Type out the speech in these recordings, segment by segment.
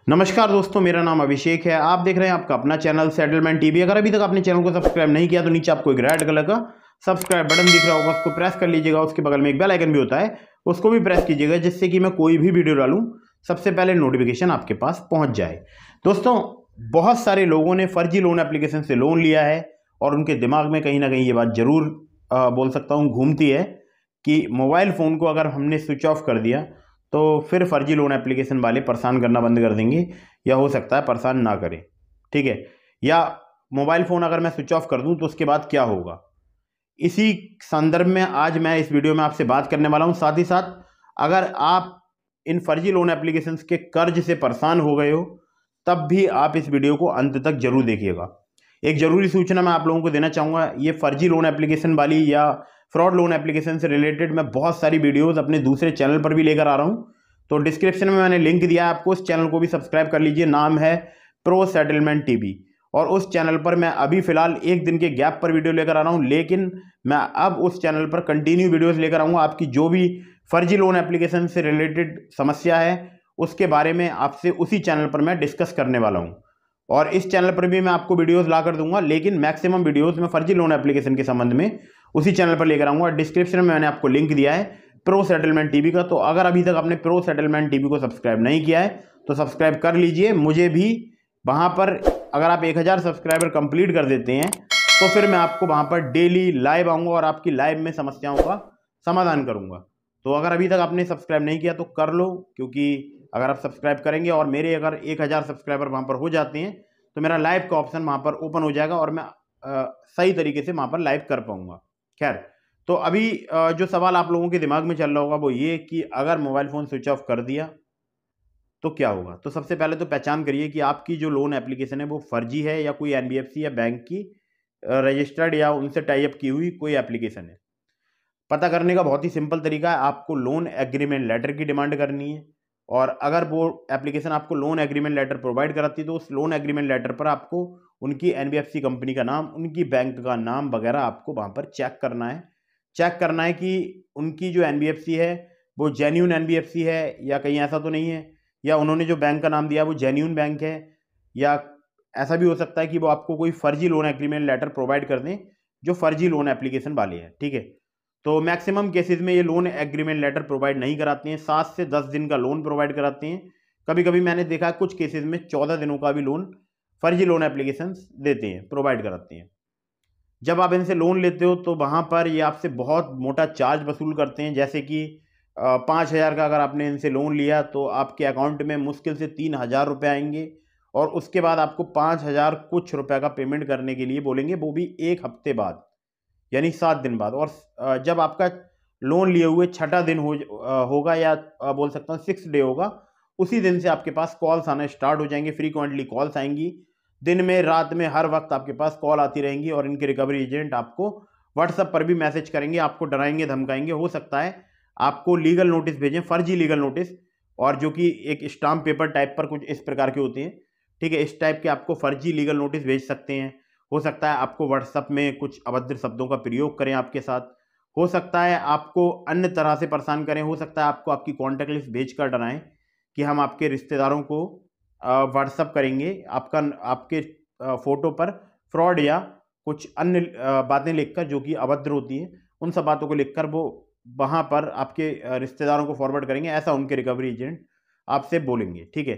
नमस्कार दोस्तों, मेरा नाम अभिषेक है। आप देख रहे हैं आपका अपना चैनल सेटलमेंट टीवी। अगर अभी तक आपने चैनल को सब्सक्राइब नहीं किया तो नीचे आपको एक रेड कलर का सब्सक्राइब बटन दिख रहा होगा, उसको प्रेस कर लीजिएगा। उसके बगल में एक बेल आइकन भी होता है, उसको भी प्रेस कीजिएगा, जिससे कि मैं कोई भी वीडियो डालूं सबसे पहले नोटिफिकेशन आपके पास पहुंच जाए। दोस्तों, बहुत सारे लोगों ने फर्जी लोन एप्लीकेशन से लोन लिया है और उनके दिमाग में कहीं ना कहीं ये बात जरूर बोल सकता हूँ घूमती है कि मोबाइल फ़ोन को अगर हमने स्विच ऑफ कर दिया तो फिर फर्जी लोन एप्लीकेशन वाले परेशान करना बंद कर देंगे, या हो सकता है परेशान ना करें। ठीक है, या मोबाइल फ़ोन अगर मैं स्विच ऑफ कर दूं तो उसके बाद क्या होगा। इसी संदर्भ में आज मैं इस वीडियो में आपसे बात करने वाला हूं। साथ ही साथ अगर आप इन फर्जी लोन एप्लीकेशंस के कर्ज से परेशान हो गए हो तब भी आप इस वीडियो को अंत तक जरूर देखिएगा। एक जरूरी सूचना मैं आप लोगों को देना चाहूँगा, ये फर्जी लोन एप्लीकेशन वाली या फ्रॉड लोन एप्लीकेशन से रिलेटेड मैं बहुत सारी वीडियोस अपने दूसरे चैनल पर भी लेकर आ रहा हूँ। तो डिस्क्रिप्शन में मैंने लिंक दिया है आपको, उस चैनल को भी सब्सक्राइब कर लीजिए। नाम है प्रो सेटलमेंट टीवी। और उस चैनल पर मैं अभी फिलहाल एक दिन के गैप पर वीडियो लेकर आ रहा हूँ, लेकिन मैं अब उस चैनल पर कंटिन्यू वीडियोस लेकर आऊँगा। आपकी जो भी फर्जी लोन एप्लीकेशन से रिलेटेड समस्या है उसके बारे में आपसे उसी चैनल पर मैं डिस्कस करने वाला हूँ। और इस चैनल पर भी मैं आपको वीडियोस ला कर दूंगा, लेकिन मैक्सिमम वीडियोस मैं फर्जी लोन एप्लीकेशन के संबंध में उसी चैनल पर लेकर आऊंगा। डिस्क्रिप्शन में मैंने आपको लिंक दिया है प्रो सेटलमेंट टीवी का। तो अगर अभी तक आपने प्रो सेटलमेंट टीवी को सब्सक्राइब नहीं किया है तो सब्सक्राइब कर लीजिए। मुझे भी वहाँ पर अगर आप 1000 सब्सक्राइबर कंप्लीट कर देते हैं तो फिर मैं आपको वहाँ पर डेली लाइव आऊँगा और आपकी लाइव में समस्याओं का समाधान करूँगा। तो अगर अभी तक आपने सब्सक्राइब नहीं किया तो कर लो, क्योंकि अगर आप सब्सक्राइब करेंगे और मेरे अगर 1000 सब्सक्राइबर वहाँ पर हो जाते हैं तो मेरा लाइव का ऑप्शन वहाँ पर ओपन हो जाएगा और मैं सही तरीके से वहाँ पर लाइव कर पाऊँगा। खैर, तो अभी जो सवाल आप लोगों के दिमाग में चल रहा होगा वो ये कि अगर मोबाइल फ़ोन स्विच ऑफ कर दिया तो क्या होगा। तो सबसे पहले तो पहचान करिए कि आपकी जो लोन एप्लीकेशन है वो फर्जी है या कोई एनबीएफसी या बैंक की रजिस्टर्ड या उनसे टाई अप की हुई कोई एप्लीकेशन है। पता करने का बहुत ही सिंपल तरीका है, आपको लोन एग्रीमेंट लेटर की डिमांड करनी है। और अगर वो एप्लीकेशन आपको लोन एग्रीमेंट लेटर प्रोवाइड कराती है तो उस लोन एग्रीमेंट लेटर पर आपको उनकी एनबीएफसी कंपनी का नाम, उनकी बैंक का नाम वगैरह आपको वहाँ पर चेक करना है। चेक करना है कि उनकी जो एनबीएफसी है वो जेन्यून एनबीएफसी है या कहीं ऐसा तो नहीं है, या उन्होंने जो बैंक का नाम दिया वो जेन्यून बैंक है, या ऐसा भी हो सकता है कि वो आपको कोई फर्जी लोन एग्रीमेंट लेटर प्रोवाइड कर दें जो फर्जी लोन एप्लीकेशन वाले हैं। ठीक है, तो मैक्सिमम केसेस में ये लोन एग्रीमेंट लेटर प्रोवाइड नहीं कराते हैं। 7 से 10 दिन का लोन प्रोवाइड कराते हैं। कभी कभी मैंने देखा है कुछ केसेस में 14 दिनों का भी लोन फर्जी लोन एप्लीकेशंस देते हैं, प्रोवाइड कराते हैं। जब आप इनसे लोन लेते हो तो वहाँ पर ये आपसे बहुत मोटा चार्ज वसूल करते हैं। जैसे कि 5,000 का अगर आपने इनसे लोन लिया तो आपके अकाउंट में मुश्किल से 3,000 रुपये आएंगे, और उसके बाद आपको 5,000 कुछ रुपये का पेमेंट करने के लिए बोलेंगे, वो भी 1 हफ्ते बाद, यानी 7 दिन बाद। और जब आपका लोन लिए हुए छठा दिन होगा, या बोल सकता हूँ 6 डे होगा, उसी दिन से आपके पास कॉल्स आना स्टार्ट हो जाएंगे। फ्रीक्वेंटली कॉल्स आएंगी, दिन में रात में हर वक्त आपके पास कॉल आती रहेंगी। और इनके रिकवरी एजेंट आपको व्हाट्सएप पर भी मैसेज करेंगे, आपको डराएंगे धमकाएंगे। हो सकता है आपको लीगल नोटिस भेजें, फर्जी लीगल नोटिस, और जो कि एक स्टाम्प पेपर टाइप पर कुछ इस प्रकार के होते हैं। ठीक है, इस टाइप के आपको फर्जी लीगल नोटिस भेज सकते हैं। हो सकता है आपको व्हाट्सएप में कुछ अभद्र शब्दों का प्रयोग करें आपके साथ। हो सकता है आपको अन्य तरह से परेशान करें। हो सकता है आपको आपकी कॉन्टैक्ट लिस्ट भेज कर डराएं कि हम आपके रिश्तेदारों को व्हाट्सएप करेंगे, आपके फ़ोटो पर फ्रॉड या कुछ अन्य बातें लिखकर जो कि अभद्र होती हैं, उन सब बातों को लिखकर वो वहाँ पर आपके रिश्तेदारों को फॉरवर्ड करेंगे। ऐसा उनके रिकवरी एजेंट आपसे बोलेंगे। ठीक है,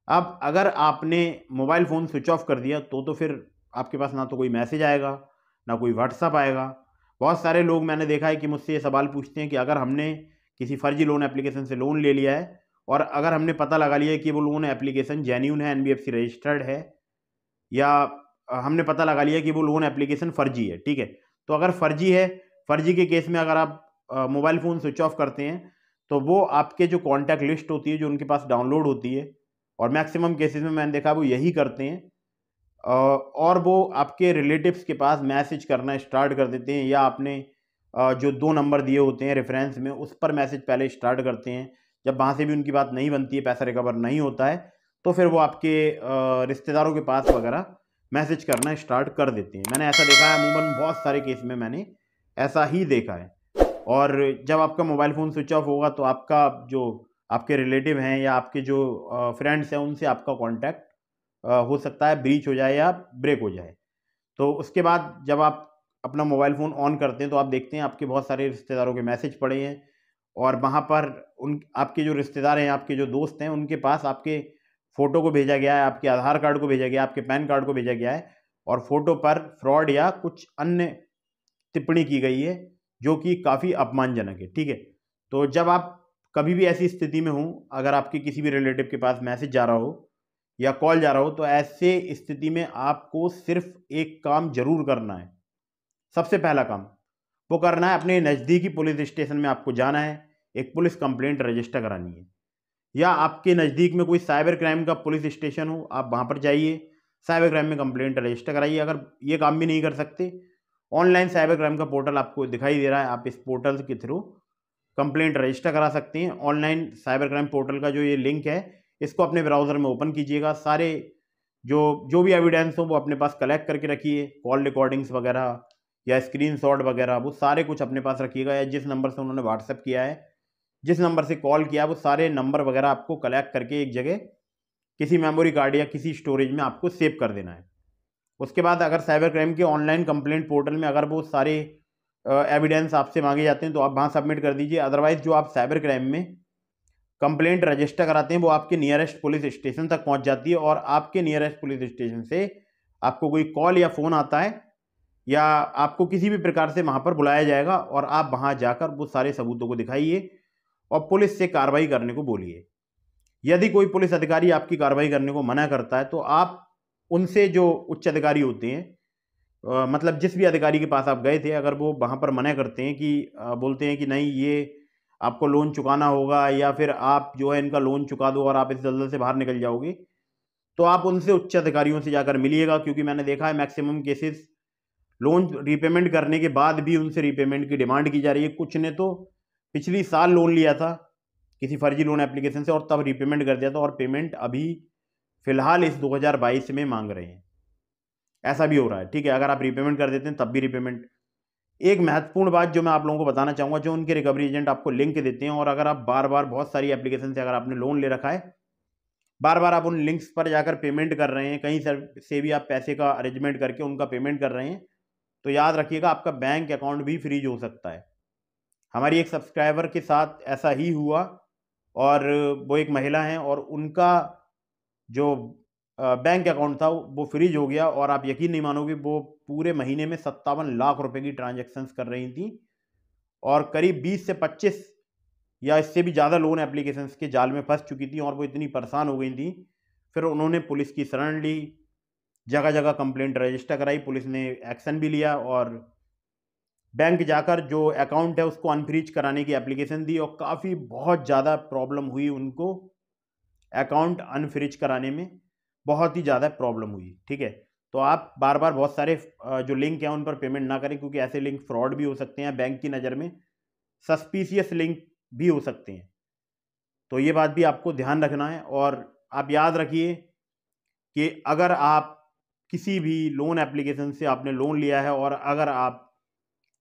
अब अगर आपने मोबाइल फ़ोन स्विच ऑफ कर दिया तो फिर आपके पास ना तो कोई मैसेज आएगा, ना कोई व्हाट्सअप आएगा। बहुत सारे लोग मैंने देखा है कि मुझसे ये सवाल पूछते हैं कि अगर हमने किसी फर्जी लोन एप्लीकेशन से लोन ले लिया है और अगर हमने पता लगा लिया है कि वो लोन एप्लीकेशन जेन्यून है, एनबीएफसी रजिस्टर्ड है, या हमने पता लगा लिया कि वो लोन एप्लीकेशन फर्जी है। ठीक है, तो अगर फर्जी है, फर्जी के केस में अगर आप मोबाइल फ़ोन स्विच ऑफ करते हैं तो वो आपके जो कॉन्टैक्ट लिस्ट होती है जो उनके पास डाउनलोड होती है, और मैक्सिमम केसेस में मैंने देखा वो यही करते हैं, और वो आपके रिलेटिव्स के पास मैसेज करना स्टार्ट कर देते हैं, या आपने जो 2 नंबर दिए होते हैं रेफरेंस में उस पर मैसेज पहले स्टार्ट करते हैं। जब वहाँ से भी उनकी बात नहीं बनती है, पैसा रिकवर नहीं होता है, तो फिर वो आपके रिश्तेदारों के पास वगैरह मैसेज करना स्टार्ट कर देते हैं। मैंने ऐसा देखा है, अमूमन बहुत सारे केस में मैंने ऐसा ही देखा है। और जब आपका मोबाइल फ़ोन स्विच ऑफ होगा तो आपका जो आपके रिलेटिव हैं या आपके जो फ्रेंड्स हैं उनसे आपका कांटेक्ट हो सकता है ब्रीच हो जाए या ब्रेक हो जाए। तो उसके बाद जब आप अपना मोबाइल फ़ोन ऑन करते हैं तो आप देखते हैं आपके बहुत सारे रिश्तेदारों के मैसेज पड़े हैं और वहाँ पर उन आपके जो रिश्तेदार हैं, आपके जो दोस्त हैं, उनके पास आपके फ़ोटो को भेजा गया है, आपके आधार कार्ड को भेजा गया है, आपके पैन कार्ड को भेजा गया है और फ़ोटो पर फ्रॉड या कुछ अन्य टिप्पणी की गई है जो कि काफ़ी अपमानजनक है, ठीक है। तो जब आप कभी भी ऐसी स्थिति में हों, अगर आपके किसी भी रिलेटिव के पास मैसेज जा रहा हो या कॉल जा रहा हो, तो ऐसे स्थिति में आपको सिर्फ एक काम जरूर करना है। सबसे पहला काम वो करना है, अपने नज़दीकी पुलिस स्टेशन में आपको जाना है, एक पुलिस कंप्लेंट रजिस्टर करानी है। या आपके नज़दीक में कोई साइबर क्राइम का पुलिस स्टेशन हो, आप वहाँ पर जाइए, साइबर क्राइम में कंप्लेंट रजिस्टर कराइए। अगर ये काम भी नहीं कर सकते, ऑनलाइन साइबर क्राइम का पोर्टल आपको दिखाई दे रहा है, आप इस पोर्टल के थ्रू कंप्लेंट रजिस्टर करा सकते हैं। ऑनलाइन साइबर क्राइम पोर्टल का जो ये लिंक है, इसको अपने ब्राउज़र में ओपन कीजिएगा। सारे जो जो भी एविडेंस हो वो अपने पास कलेक्ट करके रखिए, कॉल रिकॉर्डिंग्स वगैरह या स्क्रीनशॉट वगैरह, वो सारे कुछ अपने पास रखिएगा। या जिस नंबर से उन्होंने व्हाट्सएप किया है, जिस नंबर से कॉल किया, वो सारे नंबर वगैरह आपको कलेक्ट करके एक जगह किसी मेमोरी कार्ड या किसी स्टोरेज में आपको सेव कर देना है। उसके बाद अगर साइबर क्राइम के ऑनलाइन कंप्लेंट पोर्टल में अगर वो सारे एविडेंस आपसे मांगे जाते हैं तो आप वहाँ सबमिट कर दीजिए। अदरवाइज जो आप साइबर क्राइम में कंप्लेंट रजिस्टर कराते हैं वो आपके नियरेस्ट पुलिस स्टेशन तक पहुँच जाती है और आपके नियरेस्ट पुलिस स्टेशन से आपको कोई कॉल या फ़ोन आता है या आपको किसी भी प्रकार से वहाँ पर बुलाया जाएगा और आप वहाँ जाकर वो सारे सबूतों को दिखाइए और पुलिस से कार्रवाई करने को बोलिए। यदि कोई पुलिस अधिकारी आपकी कार्रवाई करने को मना करता है तो आप उनसे, जो उच्च अधिकारी होते हैं, मतलब जिस भी अधिकारी के पास आप गए थे, अगर वो वहाँ पर मना करते हैं कि बोलते हैं कि नहीं, ये आपको लोन चुकाना होगा या फिर आप जो है इनका लोन चुका दो और आप इस दलदल से बाहर निकल जाओगे, तो आप उनसे उच्च अधिकारियों से जाकर मिलिएगा। क्योंकि मैंने देखा है मैक्सिमम केसेस लोन रीपेमेंट करने के बाद भी उनसे रीपेमेंट की डिमांड की जा रही है। कुछ ने तो पिछली साल लोन लिया था किसी फर्जी लोन एप्लीकेशन से और तब रीपेमेंट कर दिया था और पेमेंट अभी फिलहाल इस 2022 में मांग रहे हैं। ऐसा भी हो रहा है, ठीक है। अगर आप रीपेमेंट कर देते हैं तब भी रीपेमेंट। एक महत्वपूर्ण बात जो मैं आप लोगों को बताना चाहूँगा, जो उनके रिकवरी एजेंट आपको लिंक देते हैं और अगर आप बार बार बहुत सारी एप्लीकेशन से अगर आपने लोन ले रखा है, बार बार आप उन लिंक्स पर जाकर पेमेंट कर रहे हैं, कहीं से भी आप पैसे का अरेंजमेंट करके उनका पेमेंट कर रहे हैं, तो याद रखिएगा आपका बैंक अकाउंट भी फ्रीज हो सकता है। हमारी एक सब्सक्राइबर के साथ ऐसा ही हुआ और वो एक महिला हैं और उनका जो बैंक अकाउंट था वो फ्रीज हो गया और आप यकीन नहीं मानोगे, वो पूरे महीने में 57 लाख रुपए की ट्रांजैक्शंस कर रही थी और करीब 20 से 25 या इससे भी ज़्यादा लोन एप्लीकेशंस के जाल में फंस चुकी थी और वो इतनी परेशान हो गई थी। फिर उन्होंने पुलिस की शरण ली, जगह जगह कंप्लेंट रजिस्टर कराई, पुलिस ने एक्शन भी लिया और बैंक जाकर जो अकाउंट है उसको अनफ्रीज कराने की एप्लीकेशन दी और काफ़ी बहुत ज़्यादा प्रॉब्लम हुई उनको। अकाउंट अनफ्रीज कराने में बहुत ही ज़्यादा प्रॉब्लम हुई, ठीक है। तो आप बार बार बहुत सारे जो लिंक हैं उन पर पेमेंट ना करें, क्योंकि ऐसे लिंक फ्रॉड भी हो सकते हैं, बैंक की नज़र में सस्पिशियस लिंक भी हो सकते हैं। तो ये बात भी आपको ध्यान रखना है। और आप याद रखिए कि अगर आप किसी भी लोन एप्लीकेशन से आपने लोन लिया है और अगर आप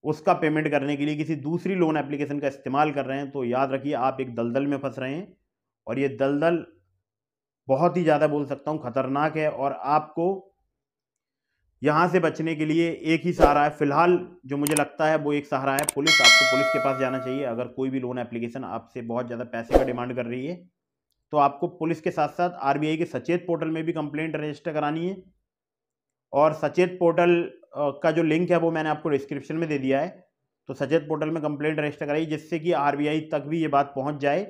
उसका पेमेंट करने के लिए किसी दूसरी लोन एप्लीकेशन का इस्तेमाल कर रहे हैं, तो याद रखिए आप एक दलदल में फंस रहे हैं और ये दलदल बहुत ही ज़्यादा, बोल सकता हूँ, खतरनाक है। और आपको यहाँ से बचने के लिए एक ही सहारा है फिलहाल, जो मुझे लगता है वो एक सहारा है पुलिस। आपको पुलिस के पास जाना चाहिए। अगर कोई भी लोन एप्लीकेशन आपसे बहुत ज़्यादा पैसे का डिमांड कर रही है तो आपको पुलिस के साथ साथ आरबीआई के सचेत पोर्टल में भी कंप्लेंट रजिस्टर करानी है। और सचेत पोर्टल का जो लिंक है वो मैंने आपको डिस्क्रिप्शन में दे दिया है। तो सचेत पोर्टल में कंप्लेंट रजिस्टर कराइए, जिससे कि आरबीआई तक भी ये बात पहुंच जाए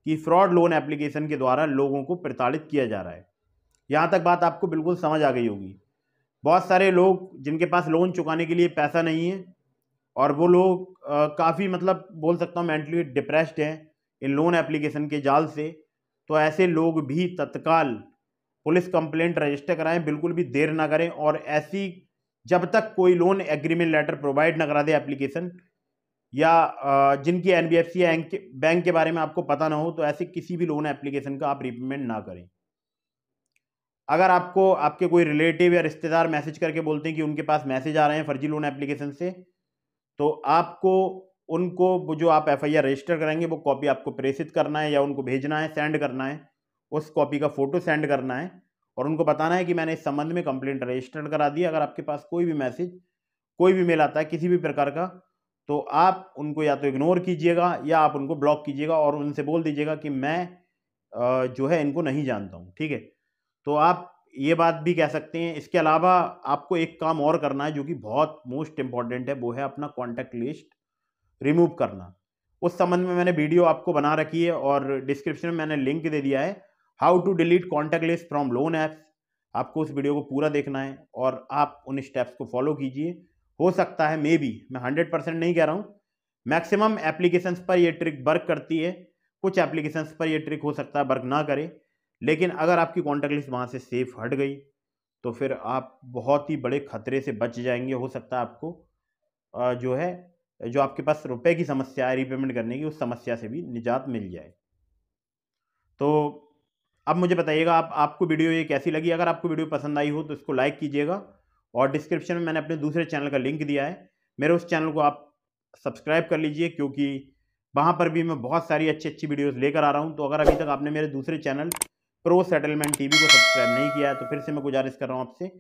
कि फ्रॉड लोन एप्लीकेशन के द्वारा लोगों को प्रताड़ित किया जा रहा है। यहाँ तक बात आपको बिल्कुल समझ आ गई होगी। बहुत सारे लोग जिनके पास लोन चुकाने के लिए पैसा नहीं है और वो लोग काफ़ी, मतलब बोल सकता हूँ, मेंटली डिप्रेस्ड हैं इन लोन एप्लीकेशन के जाल से। तो ऐसे लोग भी तत्काल पुलिस कंप्लेंट रजिस्टर कराएं, बिल्कुल भी देर ना करें। और ऐसी, जब तक कोई लोन एग्रीमेंट लेटर प्रोवाइड ना करा दे एप्लीकेशन, या जिनकी एनबीएफसी या बैंक के बारे में आपको पता ना हो, तो ऐसे किसी भी लोन एप्लीकेशन का आप रीपेमेंट ना करें। अगर आपको आपके कोई रिलेटिव या रिश्तेदार मैसेज करके बोलते हैं कि उनके पास मैसेज आ रहे हैं फर्जी लोन एप्लीकेशन से, तो आपको उनको वो जो आप FIR रजिस्टर कराएंगे वो कॉपी आपको प्रेषित करना है या उनको भेजना है, सेंड करना है, उस कॉपी का फ़ोटो सेंड करना है और उनको बताना है कि मैंने इस संबंध में कंप्लेंट रजिस्टर्ड करा दी। अगर आपके पास कोई भी मैसेज, कोई भी मेल आता है किसी भी प्रकार का, तो आप उनको या तो इग्नोर कीजिएगा या आप उनको ब्लॉक कीजिएगा और उनसे बोल दीजिएगा कि मैं जो है इनको नहीं जानता हूँ, ठीक है। तो आप ये बात भी कह सकते हैं। इसके अलावा आपको एक काम और करना है जो कि बहुत मोस्ट इंपॉर्टेंट है, वो है अपना कॉन्टैक्ट लिस्ट रिमूव करना। उस संबंध में मैंने वीडियो आपको बना रखी है और डिस्क्रिप्शन में मैंने लिंक दे दिया है, how to delete contact list from loan apps. आपको उस वीडियो को पूरा देखना है और आप उन स्टेप्स को फॉलो कीजिए। हो सकता है, मे बी, मैं 100% नहीं कह रहा हूँ, मैक्सिमम एप्लीकेशंस पर ये ट्रिक वर्क करती है, कुछ एप्लीकेशंस पर ये ट्रिक हो सकता है वर्क ना करे, लेकिन अगर आपकी कॉन्टैक्ट लिस्ट वहाँ से सेफ हट गई तो फिर आप बहुत ही बड़े खतरे से बच जाएंगे। हो सकता है आपको जो है, जो आपके पास रुपए की समस्या है रीपेमेंट करने की, उस समस्या से भी निजात मिल जाए। तो अब मुझे बताइएगा आपको वीडियो ये कैसी लगी। अगर आपको वीडियो पसंद आई हो तो इसको लाइक कीजिएगा और डिस्क्रिप्शन में मैंने अपने दूसरे चैनल का लिंक दिया है, मेरे उस चैनल को आप सब्सक्राइब कर लीजिए, क्योंकि वहाँ पर भी मैं बहुत सारी अच्छी अच्छी वीडियोस लेकर आ रहा हूँ। तो अगर अभी तक आपने मेरे दूसरे चैनल प्रो सेटलमेंट टीवी को सब्सक्राइब नहीं किया है तो फिर से मैं गुजारिश कर रहा हूँ आपसे,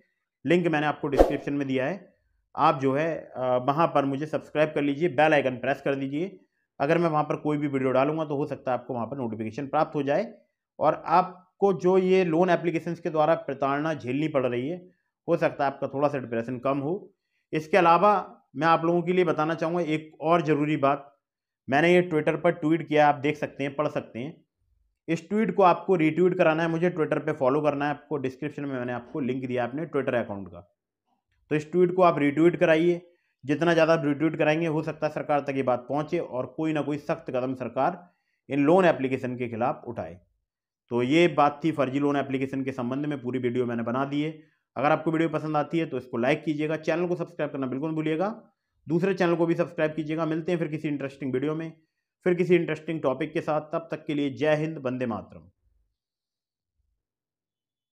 लिंक मैंने आपको डिस्क्रिप्शन में दिया है, आप जो है वहाँ पर मुझे सब्सक्राइब कर लीजिए, बेल आइकन प्रेस कर दीजिए। अगर मैं वहाँ पर कोई भी वीडियो डालूंगा तो हो सकता है आपको वहाँ पर नोटिफिकेशन प्राप्त हो जाए और आपको जो ये लोन एप्लीकेशंस के द्वारा प्रताड़ना झेलनी पड़ रही है, हो सकता है आपका थोड़ा सा डिप्रेशन कम हो। इसके अलावा मैं आप लोगों के लिए बताना चाहूँगा एक और ज़रूरी बात, मैंने ये ट्विटर पर ट्वीट किया, आप देख सकते हैं, पढ़ सकते हैं। इस ट्वीट को आपको रीट्वीट कराना है, मुझे ट्विटर पे फॉलो करना है आपको। डिस्क्रिप्शन में मैंने आपको लिंक दिया अपने ट्विटर अकाउंट का, तो इस ट्वीट को आप रीट्वीट कराइए। जितना ज़्यादा रीट्वीट कराएंगे हो सकता है सरकार तक ये बात पहुँचे और कोई ना कोई सख्त कदम सरकार इन लोन एप्लीकेशन के खिलाफ उठाए। तो ये बात थी फर्जी लोन एप्लीकेशन के संबंध में, पूरी वीडियो मैंने बना दी है। अगर आपको वीडियो पसंद आती है तो इसको लाइक कीजिएगा, चैनल को सब्सक्राइब करना बिल्कुल भूलिएगा, दूसरे चैनल को भी सब्सक्राइब कीजिएगा। मिलते हैं फिर किसी इंटरेस्टिंग वीडियो में, फिर किसी इंटरेस्टिंग टॉपिक के साथ। तब तक के लिए जय हिंद, वंदे मातरम।